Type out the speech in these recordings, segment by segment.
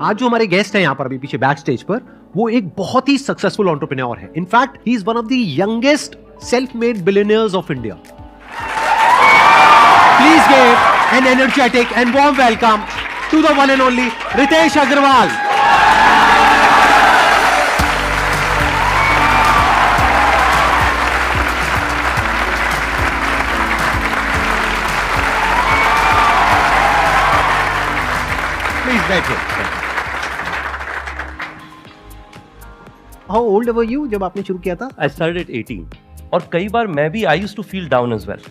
आज जो हमारे गेस्ट हैं यहाँ पर अभी पीछे बैक स्टेज पर, वो एक बहुत ही सक्सेसफुल एंटरप्रेन्योर है. In fact he is one of the youngest self made billionaires of India. Please give an energetic and warm welcome to the one and only Ritesh Agarwal. Please बैठिए. How old were you जब आपने शुरू किया था? I started at 18 और कई बार मैं भी I used to feel down as well.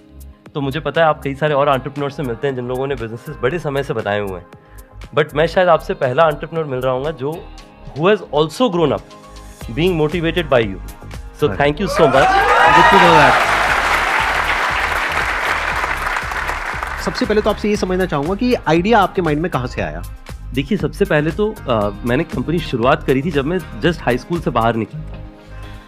तो मुझे पता है आप कई सारे और एंटरप्रेन्योर से मिलते हैं जिन लोगों ने बिजनेसेस बड़े समय से बनाए हुए हैं, बट मैं शायद आपसे पहला एंटरप्रेन्योर मिल रहा हूँ जो who has also grown up being motivated by you. So thank you so much. Good to know that. सबसे पहले तो आपसे ये समझना चाहूंगा कि आइडिया आपके माइंड में कहाँ से आया? देखिए, सबसे पहले तो मैंने कंपनी शुरुआत करी थी जब मैं जस्ट हाई स्कूल से बाहर निकला था.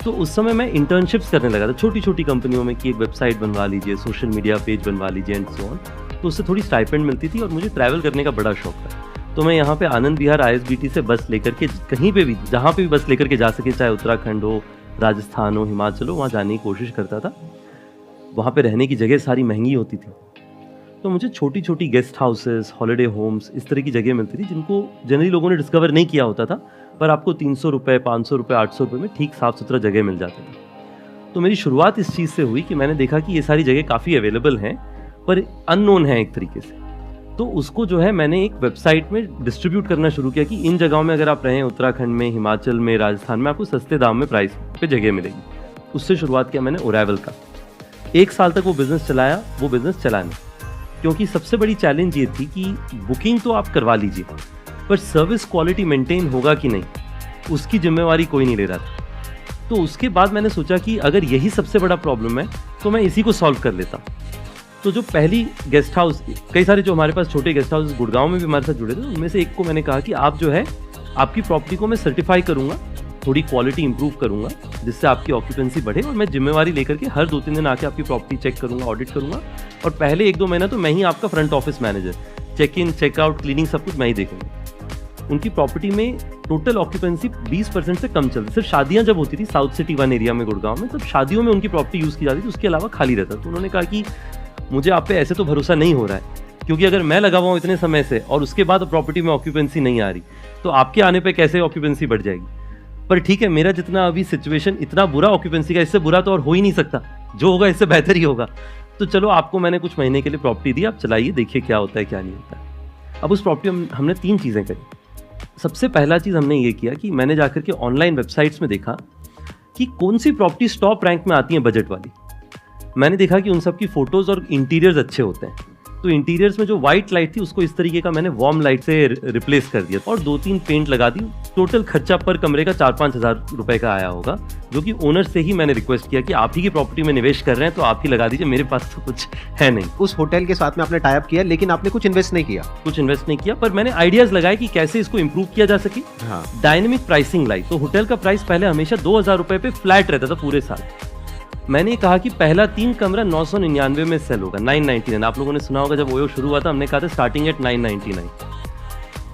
तो उस समय मैं इंटर्नशिप्स करने लगा था छोटी छोटी कंपनियों में कि एक वेबसाइट बनवा लीजिए, सोशल मीडिया पेज बनवा लीजिए एंड सो ऑन. तो उससे थोड़ी स्टाइपेंड मिलती थी और मुझे ट्रैवल करने का बड़ा शौक था. तो मैं यहाँ पे आनंद विहार ISBT से बस लेकर के कहीं पे भी, जहाँ पे भी बस लेकर के जा सके, चाहे उत्तराखंड हो, राजस्थान हो, हिमाचल हो, वहाँ जाने की कोशिश करता था. वहाँ पे रहने की जगह सारी महंगी होती थी, तो मुझे छोटी छोटी गेस्ट हाउसेस, हॉलिडे होम्स, इस तरह की जगह मिलती थी जिनको जनरली लोगों ने डिस्कवर नहीं किया होता था, पर आपको 300 रुपये, 500 रुपये, 800 रुपये में ठीक साफ सुथरा जगह मिल जाता था. तो मेरी शुरुआत इस चीज़ से हुई कि मैंने देखा कि ये सारी जगह काफ़ी अवेलेबल हैं पर अननोन है एक तरीके से. तो उसको जो है मैंने एक वेबसाइट में डिस्ट्रीब्यूट करना शुरू किया कि इन जगहों में अगर आप रहें, उत्तराखंड में, हिमाचल में, राजस्थान में, आपको सस्ते दाम में प्राइस पे जगह मिलेगी. उससे शुरुआत किया मैंने ओरेवल का. 1 साल तक वो बिज़नेस चलाया. वो बिज़नेस चला नहीं, क्योंकि सबसे बड़ी चैलेंज ये थी कि बुकिंग तो आप करवा लीजिए, पर सर्विस क्वालिटी मेंटेन होगा कि नहीं, उसकी जिम्मेवारी कोई नहीं ले रहा था. तो उसके बाद मैंने सोचा कि अगर यही सबसे बड़ा प्रॉब्लम है तो मैं इसी को सॉल्व कर लेता. तो जो पहली गेस्ट हाउस, कई सारे जो हमारे पास छोटे गेस्ट हाउस गुड़गांव में भी हमारे साथ जुड़े थे, उनमें से एक को मैंने कहा कि आप जो है, आपकी प्रॉपर्टी को मैं सर्टिफाई करूँगा, थोड़ी क्वालिटी इंप्रूव करूँगा, जिससे आपकी ऑक्यूपेंसी बढ़े, और मैं जिम्मेवारी लेकर के हर 2-3 दिन आके आपकी प्रॉपर्टी चेक करूँगा, ऑडिट करूँगा, और पहले 1-2 महीना तो मैं ही आपका front office manager, check in, checkout, cleaning, सब कुछ मैं ही देखूँगा. उनकी प्रॉपर्टी में टोटल ऑक्यूपेंसी 20% से कम चलती. सिर्फ शादियाँ जब होती थी साउथ सिटी 1 एरिया में गुड़गांव में, तब शादियों में उनकी प्रॉपर्टी यूज़ की जाती थी, उसके अलावा खाली रहता. तो उन्होंने कहा कि मुझे आप पे ऐसे तो भरोसा नहीं हो रहा है, क्योंकि अगर मैं लगा हुआ हूँ इतने समय से और उसके बाद प्रॉपर्टी में ऑक्यूपेंसी नहीं आ रही, तो आपके आने पे कैसे ऑक्यूपेंसी बढ़ जाएगी. पर ठीक है, मेरा जितना अभी सिचुएशन इतना बुरा ऑक्यूपेंसी का, इससे बुरा तो और हो ही नहीं सकता, जो होगा इससे बेहतर ही होगा. तो चलो, आपको मैंने कुछ महीने के लिए प्रॉपर्टी दी, आप चलाइए, देखिए क्या होता है क्या नहीं होता है. अब उस प्रॉपर्टी में हमने 3 चीज़ें करी. सबसे पहला चीज़ हमने ये किया कि मैंने जाकर के ऑनलाइन वेबसाइट्स में देखा कि कौन सी प्रॉपर्टी टॉप रैंक में आती हैं बजट वाली. मैंने देखा कि उन सब की फोटोज़ और इंटीरियर्स अच्छे होते हैं. तो इंटीरियर्स में जो वाइट लाइट थी उसको इस तरीके का मैंने वार्म लाइट से रिप्लेस कर दिया और 2-3 पेंट लगा दी. टोटल खर्चा पर कमरे का 4-5 हज़ार रुपये का आया होगा, जो कि ओनर से ही मैंने रिक्वेस्ट किया कि आप ही की प्रॉपर्टी में निवेश कर रहे हैं तो आप ही लगा दीजिए, मेरे पास तो कुछ है नहीं. उस होटल के साथ में आपने टाई अप किया, लेकिन आपने कुछ इन्वेस्ट नहीं किया? कुछ इन्वेस्ट नहीं किया, पर मैंने आइडियाज़ लगाए कि कैसे इसको इंप्रूव किया जा सके. डायनेमिक प्राइसिंग लाई. तो होटल का प्राइस पहले हमेशा 2,000 रुपये पे फ्लैट रहता था पूरे साल. मैंने कहा कि पहला 3 कमरा 999 में सेल होगा, 999. आप लोगों ने सुना होगा जब ओयो शुरू हुआ था, हमने कहा था स्टार्टिंग एट 999.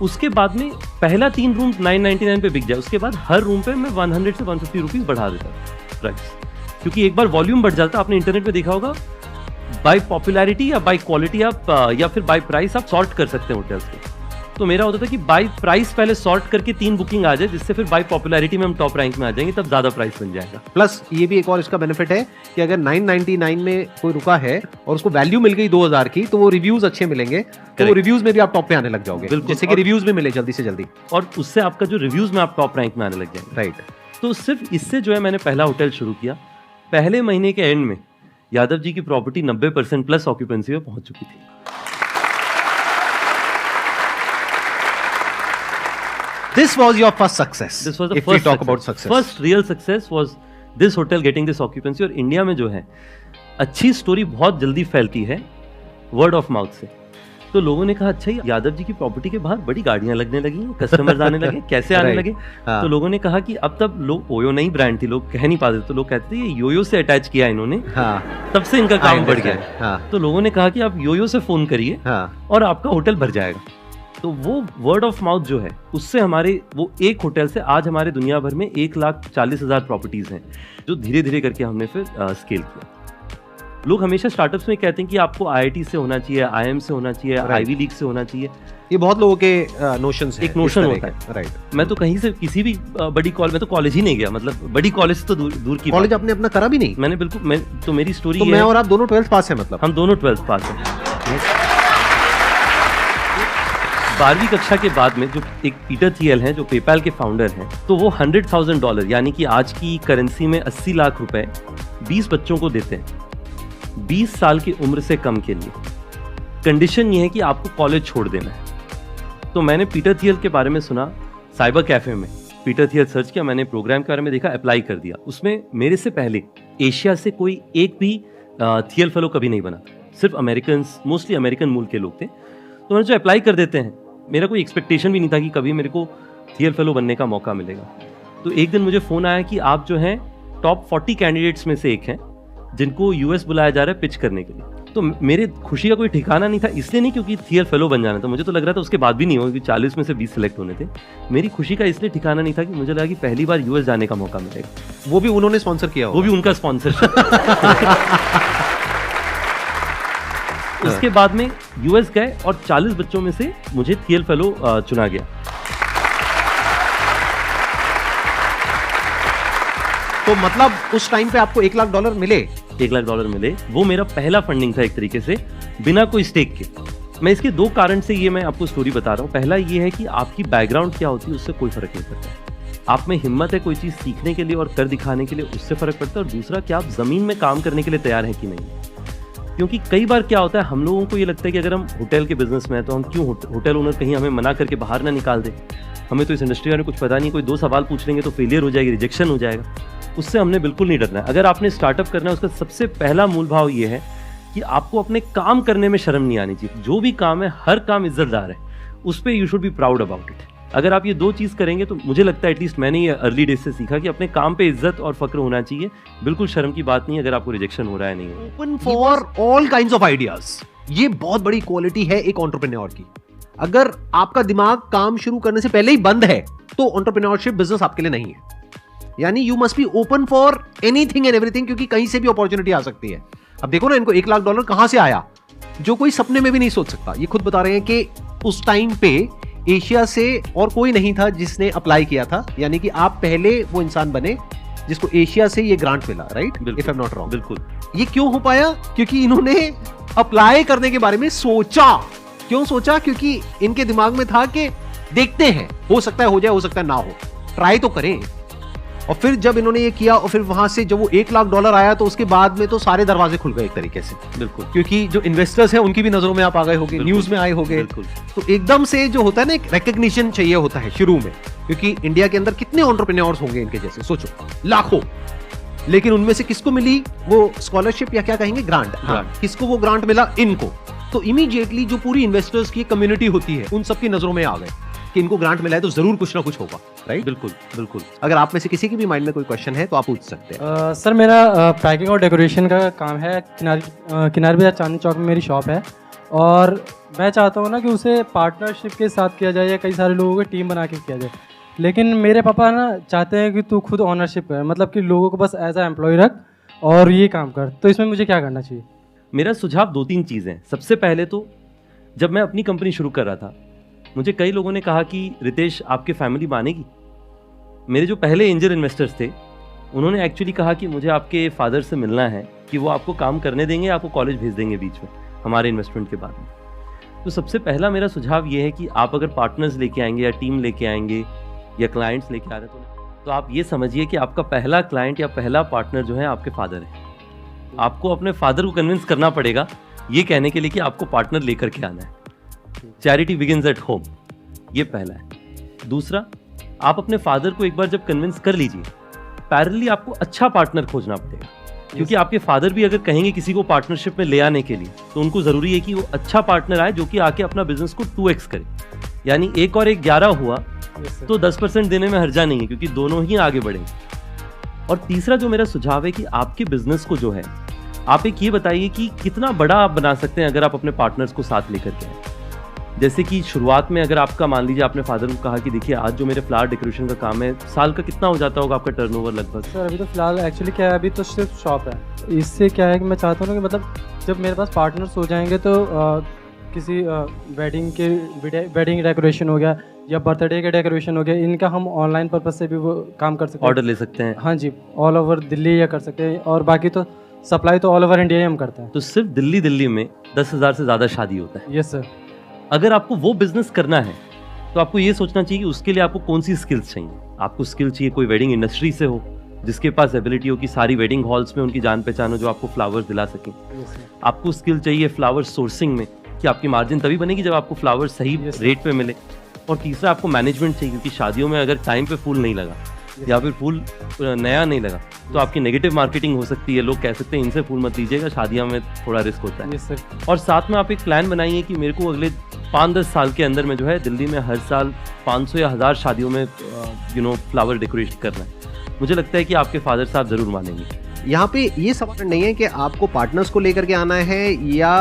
उसके बाद में पहला 3 रूम 999 पे बिक जाए, उसके बाद हर रूम पे मैं 100 से 150 रुपीज़ बढ़ा देता प्राइस, क्योंकि एक बार वॉल्यूम बढ़ जाता. आपने इंटरनेट पे देखा होगा, बाय पॉपुलैरिटी या बाय क्वालिटी आप या फिर बाय प्राइस आप सॉर्ट कर सकते हैं होटल्स को. तो मेरा होता था कि बाय प्राइस पहले सॉर्ट करके 3 बुकिंग आ जाए, जिससे फिर बाय पॉपुलैरिटी में हम टॉप रैंक में आ जाएंगे, तब ज़्यादा प्राइस बन जाएगा. प्लस ये भी एक और इसका बेनिफिट है कि अगर 999 में कोई रुका है और उसको वैल्यू मिल गई 2000 की, तो वो रिव्यूज अच्छे मिलेंगे, तो वो रिव्यूज में भी आप टॉप पे आने लग जाओगे, जैसे कि रिव्यूज में मिले जल्दी से जल्दी, और उससे आपका जो रिव्यूज में आप टॉप रैंक में आने लग जाएंगे. राइट. तो सिर्फ इससे जो है मैंने पहला होटल शुरू किया. पहले महीने के एंड में यादव जी की प्रॉपर्टी 90% प्लस ऑक्यूपेंसी में पहुंच चुकी थी. This was your first success. This was the if first we talk success. about success. First real success was this hotel getting this occupancy. और इंडिया में जो है अच्छी स्टोरी बहुत जल्दी फैलती है वर्ड ऑफ माउथ से. तो लोगों ने कहा अच्छा यादव जी की प्रॉपर्टी के बाहर बड़ी गाड़ियां लगने लगी, कस्टमर्स आने लगे, कैसे आने लगे. तो लोगों ने कहा कि अब तब लोग, ओयो नई ब्रांड थी, लोग कह नहीं पाते, तो लोग कहते थे ये योयो से अटैच किया इन्होंने, तब से इनका काम बढ़ गया. तो लोगों ने कहा कि आप योयो से फोन करिए और आपका होटल भर जाएगा. तो वो वर्ड ऑफ माउथ जो है उससे हमारे वो एक होटल से आज हमारे दुनिया भर में 1,40,000 प्रॉपर्टीज हैं, जो धीरे धीरे करके हमने फिर स्केल किया। लोग हमेशा स्टार्टअप्स में कहते हैं कि आपको IIT से होना चाहिए, IIM से होना चाहिए, आईवी लीग से होना चाहिए। ये बहुत लोगों के नोशंस हैं, एक नोशन होता है, राइट। मैं तो कहीं से किसी भी बड़ी कॉलेज में तो कॉलेज ही नहीं गया, मतलब बड़ी कॉलेज तो दूर की कॉलेज आपने अपना करा भी नहीं? मैंने बिल्कुल, मैं तो मेरी स्टोरी तो मैं और आप दोनों 12th पास हैं, मतलब हम दोनों 12th पास हैं। 12वीं कक्षा के बाद में जो एक पीटर थियल हैं जो पेपैल के फाउंडर हैं, तो वो $100,000 यानी कि आज की करेंसी में 80 लाख रुपए 20 बच्चों को देते हैं 20 साल की उम्र से कम के लिए। कंडीशन ये है कि आपको कॉलेज छोड़ देना है। तो मैंने पीटर थियल के बारे में सुना साइबर कैफे में, पीटर थियल सर्च किया, मैंने प्रोग्राम के बारे में देखा, अप्लाई कर दिया। उसमें मेरे से पहले एशिया से कोई एक भी थियल फेलो कभी नहीं बना, सिर्फ अमेरिकन, मोस्टली अमेरिकन मूल के लोग थे। तो मैंने जो अप्लाई कर देते हैं, मेरा कोई एक्सपेक्टेशन भी नहीं था कि कभी मेरे को थियल फेलो बनने का मौका मिलेगा। तो एक दिन मुझे फ़ोन आया कि आप जो हैं टॉप 40 कैंडिडेट्स में से एक हैं जिनको US बुलाया जा रहा है पिच करने के लिए। तो मेरे खुशी का कोई ठिकाना नहीं था, इसलिए नहीं क्योंकि थियल फेलो बन जाना था, मुझे तो लग रहा था उसके बाद भी नहीं होगा क्योंकि 40 में से 20 सिलेक्ट होने थे। मेरी खुशी का इसलिए ठिकाना नहीं था कि मुझे लगा कि पहली बार US जाने का मौका मिलेगा। वो भी उन्होंने स्पॉन्सर किया, वो भी उनका स्पॉन्सरशिप। उसके बाद में US गए और 40 बच्चों में से मुझे थियल फेलो चुना गया। तो मतलब उस टाइम पे आपको $1,00,000 मिले? $1,00,000 मिले। वो मेरा पहला फंडिंग था एक तरीके से, बिना कोई स्टेक के। मैं इसके 2 कारण से ये मैं आपको स्टोरी बता रहा हूँ। पहला ये है कि आपकी बैकग्राउंड क्या होती है उससे कोई फर्क नहीं पड़ता। आप में हिम्मत है कोई चीज़ सीखने के लिए और कर दिखाने के लिए, उससे फर्क पड़ता है। और दूसरा कि आप ज़मीन में काम करने के लिए तैयार हैं कि नहीं। क्योंकि कई बार क्या होता है, हम लोगों को ये लगता है कि अगर हम होटल के बिजनेस में हैं तो हम क्यों होटल ओनर कहीं हमें मना करके बाहर ना निकाल दे, हमें तो इस इंडस्ट्री में कुछ पता नहीं, कोई 2 सवाल पूछ लेंगे तो फेलियर हो जाएगी, रिजेक्शन हो जाएगा। उससे हमने बिल्कुल नहीं डरना है। अगर आपने स्टार्टअप करना है, उसका सबसे पहला मूल भाव ये है कि आपको अपने काम करने में शर्म नहीं आनी चाहिए। जो भी काम है, हर काम इज्जतदार है, उस पर you should be proud about it. अगर आप ये 2 चीज़ करेंगे तो मुझे लगता है, एटलीस्ट मैंने ये अर्ली डेज से सीखा कि अपने काम पे इज्जत और फक्र होना चाहिए। बिल्कुल शर्म की बात नहीं है अगर आपको रिजेक्शन हो रहा है। नहीं open for all kinds of ideas, ये बहुत बड़ी क्वालिटी है एक एंटरप्रेन्योर की। अगर आपका दिमाग काम शुरू करने से पहले ही बंद है तो एंटरप्रेन्योरशिप बिजनेस आपके लिए नहीं है। यानी you must be open for anything and everything, क्योंकि कहीं से भी अपॉर्चुनिटी आ सकती है। अब देखो ना, इनको $1,00,000 कहां से आया, जो कोई सपने में भी नहीं सोच सकता। ये खुद बता रहे हैं कि उस टाइम पे एशिया से और कोई नहीं था जिसने अप्लाई किया था, यानी कि आप पहले वो इंसान बने जिसको एशिया से ये ग्रांट मिला, right? If I am not wrong. बिल्कुल। ये क्यों हो पाया? क्योंकि इन्होंने अप्लाई करने के बारे में सोचा। क्यों सोचा? क्योंकि इनके दिमाग में था कि देखते हैं, हो सकता है हो जाए, हो सकता है ना हो, ट्राई तो करें। और फिर जब इन्होंने ये किया और फिर वहां से जब वो $1,00,000 आया तो उसके बाद में तो सारे दरवाजे खुल गए एक तरीके से। बिल्कुल। क्योंकि जो इन्वेस्टर्स हैं उनकी भी नजरों में आप आ गए होंगे, न्यूज में आए होंगे। तो एकदम से जो होता है ना, एक रिकग्निशन चाहिए होता है शुरू में, क्योंकि इंडिया के अंदर कितने एंटरप्रेन्योर्स होंगे इनके जैसे, सोचो, लाखों। लेकिन उनमें से किसको मिली वो स्कॉलरशिप या क्या कहेंगे, ग्रांट? किसको वो ग्रांट मिला? इनको। तो इमीडिएटली जो पूरी इन्वेस्टर्स की कम्युनिटी होती है उन सबकी नजरों में आ गए कि इनको ग्रांट मिला है तो जरूर कुछ ना कुछ होगा, राइट? बिल्कुल बिल्कुल। अगर आप में से किसी के भी माइंड में कोई क्वेश्चन है तो आप पूछ सकते हैं। सर, मेरा पैकिंग और डेकोरेशन का काम है। किनारे बाजार चांदनी चौक में मेरी शॉप है और मैं चाहता हूँ ना कि उसे पार्टनरशिप के साथ किया जाए या कई सारे लोगों की टीम बना के किया जाए। लेकिन मेरे पापा ना चाहते हैं कि तू खुद ऑनरशिप कर, मतलब कि लोगों को बस एज अ एम्प्लॉय रख और ये काम कर। तो इसमें मुझे क्या करना चाहिए? मेरा सुझाव 2-3 चीज़ें हैं। सबसे पहले तो जब मैं अपनी कंपनी शुरू कर रहा था, मुझे कई लोगों ने कहा कि रितेश, आपके फैमिली मानेगी? मेरे जो पहले एंजल इन्वेस्टर्स थे उन्होंने एक्चुअली कहा कि मुझे आपके फादर से मिलना है कि वो आपको काम करने देंगे, आपको कॉलेज भेज देंगे बीच में हमारे इन्वेस्टमेंट के बाद में। तो सबसे पहला मेरा सुझाव ये है कि आप अगर पार्टनर्स लेके आएंगे या टीम लेके आएंगे या क्लाइंट्स लेके आ रहे हैं तो आप ये समझिए कि आपका पहला क्लाइंट या पहला पार्टनर जो है आपके फादर है। आपको अपने फादर को कन्विंस करना पड़ेगा ये कहने के लिए कि आपको पार्टनर लेकर के आना है। चैरिटी बिगिंस एट होम, ये पहला है। दूसरा, आप अपने फादर को एक बार जब कन्विंस कर लीजिए, पैरेलली आपको अच्छा पार्टनर खोजना पड़ेगा, क्योंकि आपके फादर भी अगर कहेंगे किसी को पार्टनरशिप में ले आने के लिए तो उनको जरूरी है कि वो अच्छा पार्टनर आए जो कि आके अपना बिजनेस को 2x करे। यानी 1 और 1 11 हुआ तो 10% देने में हर्जा नहीं है, क्योंकि दोनों ही आगे बढ़ेंगे। और तीसरा जो मेरा सुझाव है कि आपके बिजनेस को जो है, आप एक ये बताइए कि कितना बड़ा आप बना सकते हैं अगर आप अपने पार्टनर्स को साथ लेकर के आए। जैसे कि शुरुआत में अगर आपका मान लीजिए आपने फादर को कहा कि देखिए आज जो मेरे फ्लावर डेकोरेशन का काम है, साल का कितना हो जाता होगा आपका टर्नओवर लगभग? सर अभी तो फिलहाल एक्चुअली क्या है, अभी तो सिर्फ शॉप है। इससे क्या है कि मैं चाहता हूँ ना कि मतलब जब मेरे पास पार्टनर्स हो जाएंगे तो किसी वेडिंग डेकोरेशन हो गया या बर्थडे के डेकोरेशन हो गया, इनका हम ऑनलाइन पर्पज से भी वो काम कर सकते हैं, ऑर्डर ले सकते हैं। हाँ जी, ऑल ओवर दिल्ली या कर सकते हैं, और बाकी तो सप्लाई तो ऑल ओवर इंडिया ही हम करते हैं। तो सिर्फ दिल्ली में 10,000 से ज़्यादा शादी होता है। Yes sir. अगर आपको वो बिजनेस करना है तो आपको ये सोचना चाहिए कि उसके लिए आपको कौन सी स्किल्स चाहिए। आपको स्किल चाहिए कोई वेडिंग इंडस्ट्री से हो, जिसके पास एबिलिटी हो कि सारी वेडिंग हॉल्स में उनकी जान पहचान हो, जो आपको फ्लावर्स दिला सकें। आपको स्किल चाहिए फ्लावर सोर्सिंग में, कि आपकी मार्जिन तभी बनेगी जब आपको फ्लावर सही रेट पे मिले। और तीसरा आपको मैनेजमेंट चाहिए, क्योंकि शादियों में अगर टाइम पे फूल नहीं लगा या फिर फूल नया नहीं लगा तो आपकी नेगेटिव मार्केटिंग हो सकती है। लोग कह सकते हैं इनसे फूल मत लीजिएगा, शादियों में थोड़ा रिस्क होता है। Yes sir. और साथ में आप एक प्लान बनाइए कि मेरे को अगले 5-10 साल के अंदर में जो है दिल्ली में हर साल 500 या 1000 शादियों में फ्लावर डेकोरेट करना है। मुझे लगता है कि आपके फादर साहब ज़रूर मानेंगे। यहाँ पे ये सवाल नहीं है कि आपको पार्टनर्स को लेकर के आना है या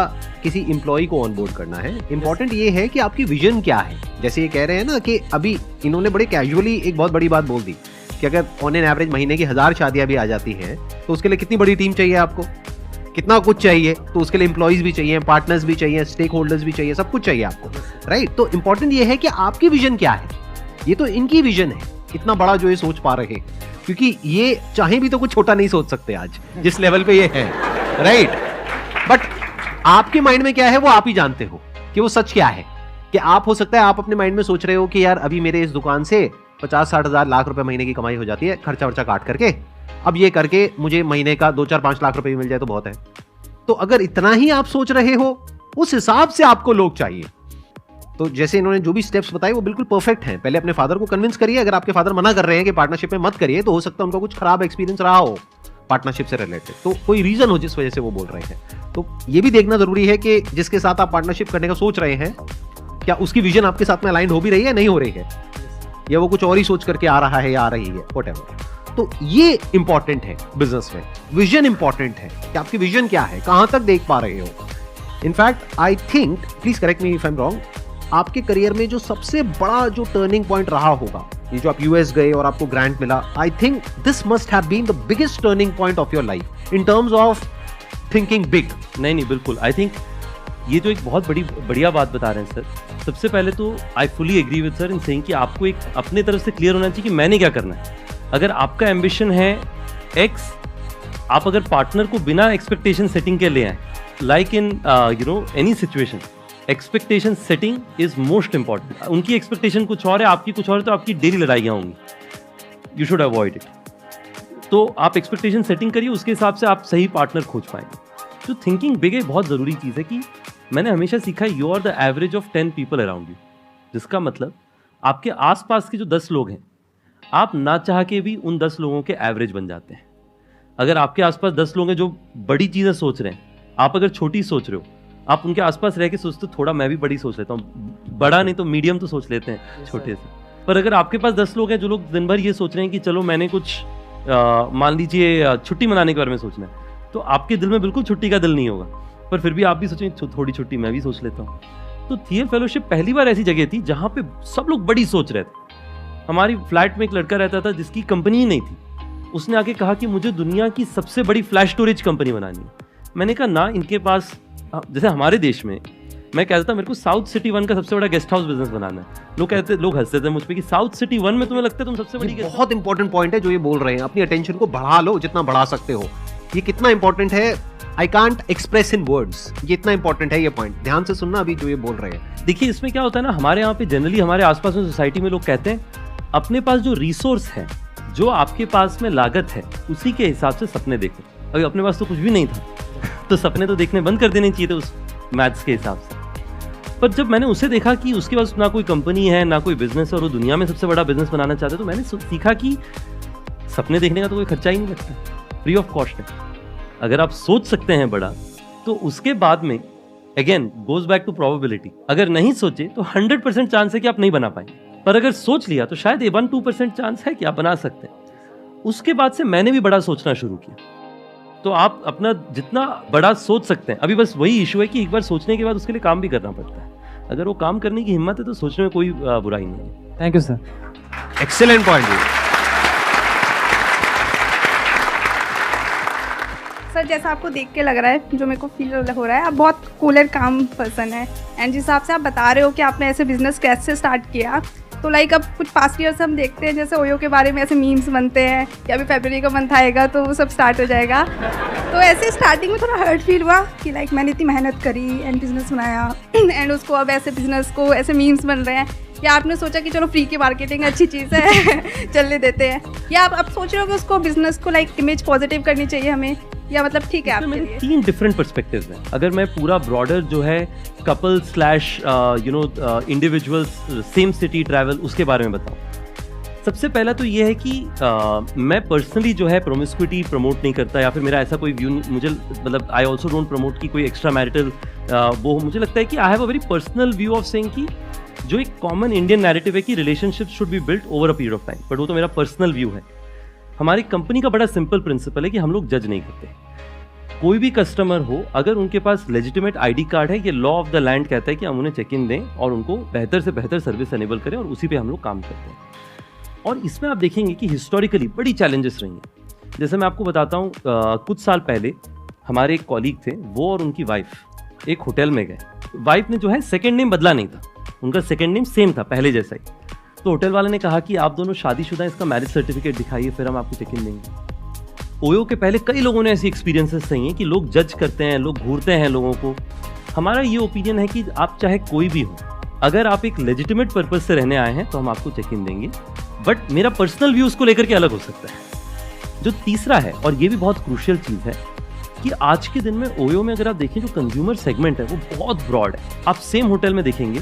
किसी एम्प्लॉय को ऑनबोर्ड करना है। इंपॉर्टेंट ये है कि आपकी विजन क्या है। जैसे ये कह रहे हैं ना कि अभी इन्होंने बड़े कैजुअली एक बहुत बड़ी बात बोल दी कि अगर ऑन एन एवरेज महीने की 1000 शादियां भी आ जाती हैं तो उसके लिए कितनी बड़ी टीम चाहिए आपको, कितना कुछ चाहिए। तो उसके लिए एम्प्लॉयज भी चाहिए, पार्टनर्स भी चाहिए, स्टेक होल्डर्स भी चाहिए, सब कुछ चाहिए आपको, राइट। तो इंपॉर्टेंट ये है कि आपकी विजन क्या है। ये तो इनकी विजन है, इतना बड़ा जो ये सोच पा रहे हैं, क्योंकि ये चाहे भी तो कुछ छोटा नहीं सोच सकते आज जिस लेवल पे ये है, राइट। बट आपके माइंड में क्या है वो आप ही जानते हो कि वो सच क्या है। कि आप हो सकता है आप अपने माइंड में सोच रहे हो कि यार अभी मेरे इस दुकान से 50-60 हज़ार लाख रुपए महीने की कमाई हो जाती है, खर्चा वर्चा काट करके, अब ये करके मुझे महीने का 2-4-5 लाख रुपए भी मिल जाए तो बहुत है। तो अगर इतना ही आप सोच रहे हो, उस हिसाब से आपको लोग चाहिए। तो जैसे इन्होंने जो भी स्टेप्स बताए वो बिल्कुल परफेक्ट हैं। पहले अपने फादर को कन्विंस करिए। अगर आपके फादर मना कर रहे हैं कि पार्टनरशिप में मत करिए, तो हो सकता है उनका कुछ खराब एक्सपीरियंस रहा हो पार्टनरशिप से रिलेटेड, तो कोई रीजन हो जिस वजह से वो बोल रहे हैं। तो ये भी देखना जरूरी है कि जिसके साथ आप पार्टनरशिप करने का सोच रहे हैं, क्या उसकी विजन आपके साथ में अलाइन हो भी रही है, नहीं हो रही है, या वो कुछ और ही सोच करके आ रहा है या आ रही है, व्हाटएवर। तो ये इंपॉर्टेंट है बिजनेस में। विजन इंपॉर्टेंट है कि आपकी विजन क्या है, कहां तक देख पा रहे हो। In fact I think, please correct me if I am wrong, आपके करियर में जो सबसे बड़ा जो टर्निंग पॉइंट रहा होगा, ये जो आप यूएस गए और आपको ग्रांट मिला, I think this must have been the biggest turning point of your life in terms of thinking big. नहीं, बिल्कुल। आई थिंक ये तो एक बहुत बढ़िया बात बता रहे हैं सर। सबसे पहले तो I fully agree with sir in saying कि आपको एक अपने तरफ से क्लियर होना चाहिए कि मैंने क्या करना है। अगर आपका एम्बिशन है एक्स, आप अगर पार्टनर को बिना एक्सपेक्टेशन सेटिंग के ले आए, like in any situation, expectation setting is most important. उनकी एक्सपेक्टेशन कुछ और है, आपकी कुछ और है, तो आपकी डेली लड़ाइयाँ होंगी। You should avoid it. तो आप एक्सपेक्टेशन सेटिंग करिए, उसके हिसाब से आप सही पार्टनर खोज पाएंगे। जो थिंकिंग बिग है बहुत ज़रूरी चीज़ है कि मैंने हमेशा सीखा you are the average of 10 people around you. जिसका मतलब आपके आसपास के जो 10 लोग हैं, आप ना चाह के भी उन 10 लोगों के एवरेज बन जाते हैं। अगर आपके आसपास 10 लोग हैं जो बड़ी चीज़ें सोच रहे हैं, आप अगर छोटी सोच रहे हो, आप उनके आसपास रह के सोचते हो थोड़ा मैं भी बड़ी सोच लेता हूँ, बड़ा नहीं तो मीडियम तो सोच लेते हैं छोटे से। पर अगर आपके पास 10 लोग हैं जो लोग दिन भर ये सोच रहे हैं कि चलो मैंने कुछ मान लीजिए छुट्टी मनाने के बारे में सोचना है, तो आपके दिल में बिल्कुल छुट्टी का दिल नहीं होगा, पर फिर भी आप भी सोचेंगे थोड़ी छुट्टी मैं भी सोच लेता हूँ। तो थियर फेलोशिप पहली बार ऐसी जगह थी जहाँ पे सब लोग बड़ी सोच रहे थे। हमारी फ्लैट में एक लड़का रहता था जिसकी कंपनी ही नहीं थी। उसने आके कहा कि मुझे दुनिया की सबसे बड़ी फ्लैश स्टोरेज कंपनी बनानी है। मैंने कहा ना, इनके पास, जैसे हमारे देश में मैं कहता था मेरे को साउथ सिटी 1 का सबसे बड़ा गेस्ट हाउस बिजनेस बनाना है। लोग हंसते थे मुझ पे कि साउथ सिटी 1 में तुम्हें लगता है तुम सबसे बड़ी। बहुत इंपॉर्टेंट पॉइंट है जो ये बोल रहे हैं। अपनी अटेंशन को बढ़ा लो जितना बढ़ा सकते हो। ये कितना इंपॉर्टेंट है, I can't express in words. ये इतना इंपॉर्टेंट है ये पॉइंट, ध्यान से सुनना अभी जो ये बोल रहे हैं। देखिए इसमें क्या होता है ना, हमारे यहाँ पे जनरली हमारे आसपास में सोसाइटी में लोग कहते हैं अपने पास जो रिसोर्स है, जो आपके पास में लागत है, उसी के हिसाब से सपने देखो। अभी अपने पास तो कुछ भी नहीं था तो सपने तो देखने बंद कर देने चाहिए थे उस मैथ्स के हिसाब से। पर जब मैंने उसे देखा कि उसके पास ना कोई कंपनी है ना कोई बिजनेस है और वो दुनिया में सबसे बड़ा बिजनेस बनाना चाहते, तो मैंने सीखा कि सपने देखने का तो कोई खर्चा ही नहीं लगता, फ्री ऑफ कॉस्ट है। अगर आप सोच सकते हैं बड़ा, तो उसके बाद में again goes back to probability. अगर नहीं सोचे तो 100% चांस है कि आप नहीं बना पाएंगे, पर अगर सोच लिया तो शायद 1-2% चांस है कि आप बना सकते हैं। उसके बाद से मैंने भी बड़ा सोचना शुरू किया। तो आप अपना जितना बड़ा सोच सकते हैं, अभी बस वही इशू है कि एक बार सोचने के बाद उसके लिए काम भी करना पड़ता है। अगर वो काम करने की हिम्मत है तो सोचने में कोई बुराई नहीं है। Thank you sir. Excellent point ji. Sir जैसा आपको देख के लग रहा है, जो मेरे को फील हो रहा है, आप बहुत कूलर काम पर्सन है। एंड जिस हिसाब से आप बता रहे हो कि आपने ऐसे बिजनेस कैसे स्टार्ट किया, तो लाइक अब कुछ पास्ट ईयर्स हम देखते हैं जैसे ओयो के बारे में ऐसे मीम्स बनते हैं, या अभी फरवरी का मंथ आएगा तो वो सब स्टार्ट हो जाएगा। तो ऐसे स्टार्टिंग में थोड़ा हर्ट फील हुआ कि लाइक मैंने इतनी मेहनत करी एंड बिजनेस बनाया एंड उसको अब ऐसे बिजनेस को ऐसे मीम्स बन रहे हैं, या आपने सोचा कि चलो फ्री की मार्केटिंग अच्छी चीज़ है चलने देते हैं, या आप सोच रहे हो कि उसको बिजनेस को लाइक इमेज पॉजिटिव करनी चाहिए हमें, या मतलब ठीक है आपके मेरे लिए? 3 डिफरेंट पर्सपेक्टिव्स हैं। अगर मैं पूरा ब्रॉडर जो है couple slash individuals same city travel उसके बारे में बताऊं, सबसे पहला तो ये है कि मैं पर्सनली जो है प्रोमिस्क्यूटी प्रमोट नहीं करता, या फिर मेरा ऐसा कोई व्यू मुझे मतलब आई ऑल्सो डोंट प्रमोट की कोई एक्स्ट्रा मैरिटल वो मुझे लगता है कि I have a very personal view of saying कि जो एक कॉमन इंडियन नैरेटिव है कि relationship should be built over a period of time, but वो तो मेरा पर्सनल व्यू है। हमारी कंपनी का बड़ा सिंपल प्रिंसिपल है कि हम लोग जज नहीं करते। कोई भी कस्टमर हो, अगर उनके पास लेजिटिमेट आईडी कार्ड है, ये लॉ ऑफ द लैंड कहता है कि हम उन्हें चेक इन दें और उनको बेहतर से बेहतर सर्विस एनेबल करें, और उसी पे हम लोग काम करते हैं। और इसमें आप देखेंगे कि हिस्टोरिकली बड़ी चैलेंजेस रही हैं। जैसे मैं आपको बताता हूँ, कुछ साल पहले हमारे एक कॉलीग थे, वो और उनकी वाइफ एक होटल में गए। वाइफ ने जो है सेकेंड नेम बदला नहीं था, उनका सेकेंड नेम सेम था पहले जैसा ही। तो होटल वाले ने कहा कि आप दोनों शादीशुदा, इसका मैरिज सर्टिफिकेट दिखाइए, फिर हम आपको चेक इन देंगे। ओयो के पहले कई लोगों ने ऐसी एक्सपीरियंसेस सही हैं कि लोग जज करते हैं, लोग घूरते हैं लोगों को। हमारा ये ओपिनियन है कि आप चाहे कोई भी हो, अगर आप एक लेजिटिमेट पर्पज से रहने आए हैं तो हम आपको चेक इन देंगे, बट मेरा पर्सनल व्यू उसको लेकर के अलग हो सकता है। जो तीसरा है, और ये भी बहुत क्रूशियल चीज़ है, कि आज के दिन में ओयो में अगर आप देखें जो कंज्यूमर सेगमेंट है वो बहुत ब्रॉड है। आप सेम होटल में देखेंगे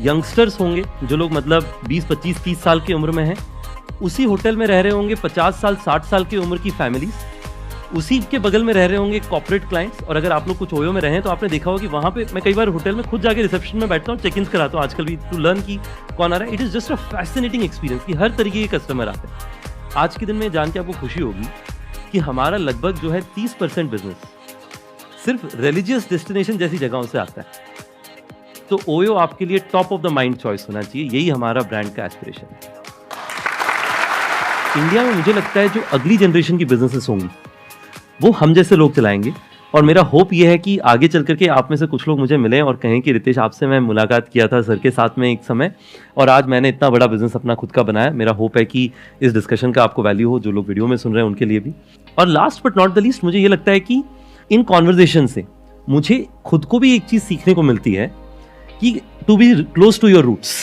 यंगस्टर्स होंगे जो लोग मतलब 20, 25, 30 साल की उम्र में हैं, उसी होटल में रह रहे होंगे 50 साल 60 साल की उम्र की फैमिलीज, उसी के बगल में रह रहे होंगे कॉर्पोरेट क्लाइंट्स। और अगर आप लोग कुछ ओयो में रहे तो आपने देखा होगा कि वहाँ पे मैं कई बार होटल में खुद जाके रिसेप्शन में बैठता हूँ, चेक इन कराता हूँ आजकल भी, टू लर्न की कौन आ रहा है। It is just a fascinating experience कि हर तरीके के कस्टमर आते हैं। आज के दिन में जान के आपको खुशी होगी कि हमारा लगभग जो है 30% बिजनेस सिर्फ रिलीजियस डेस्टिनेशन जैसी जगहों से आता है। तो ओयो आपके लिए top of the mind choice होना चाहिए, यही हमारा ब्रांड का एस्पिरेशन है। इंडिया में मुझे लगता है जो अगली जनरेशन की बिजनेसेस होंगी वो हम जैसे लोग चलाएंगे, और मेरा होप ये है कि आगे चल करके आप में से कुछ लोग मुझे मिलें और कहें कि रितेश, आपसे मैं मुलाकात किया था सर के साथ में एक समय, और आज मैंने इतना बड़ा बिजनेस अपना खुद का बनाया। मेरा होप है कि इस डिस्कशन का आपको वैल्यू हो, जो लोग वीडियो में सुन रहे हैं उनके लिए भी। और last but not the least, मुझे ये लगता है कि इन कॉन्वर्जेशन से मुझे खुद को भी एक चीज़ सीखने को मिलती है कि to be close to your roots.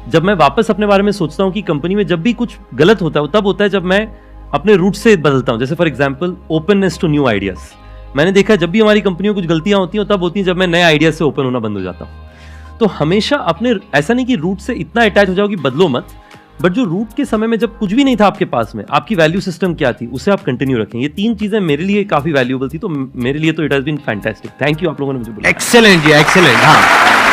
जब मैं वापस अपने बारे में सोचता हूँ कि कंपनी में जब भी कुछ गलत होता है वो तब होता है जब मैं अपने रूट से बदलता हूँ। जैसे for example openness to new ideas. मैंने देखा जब भी हमारी कंपनियों कुछ गलतियां होती हैं तब होती हैं जब मैं नए आइडियाज से ओपन होना बंद हो जाता हूँ। तो हमेशा अपने, ऐसा नहीं कि रूट से इतना अटैच हो जाओ कि बदलो मत, बट जो रूट के समय में जब कुछ भी नहीं था आपके पास में, आपकी वैल्यू सिस्टम क्या थी, उसे आप कंटिन्यू रखें। ये 3 चीजें मेरे लिए काफी वैल्यूएबल थी, तो मेरे लिए तो it has been fantastic. Thank you आप लोगों ने मुझे बोला। Excellent ji, excellent. हाँ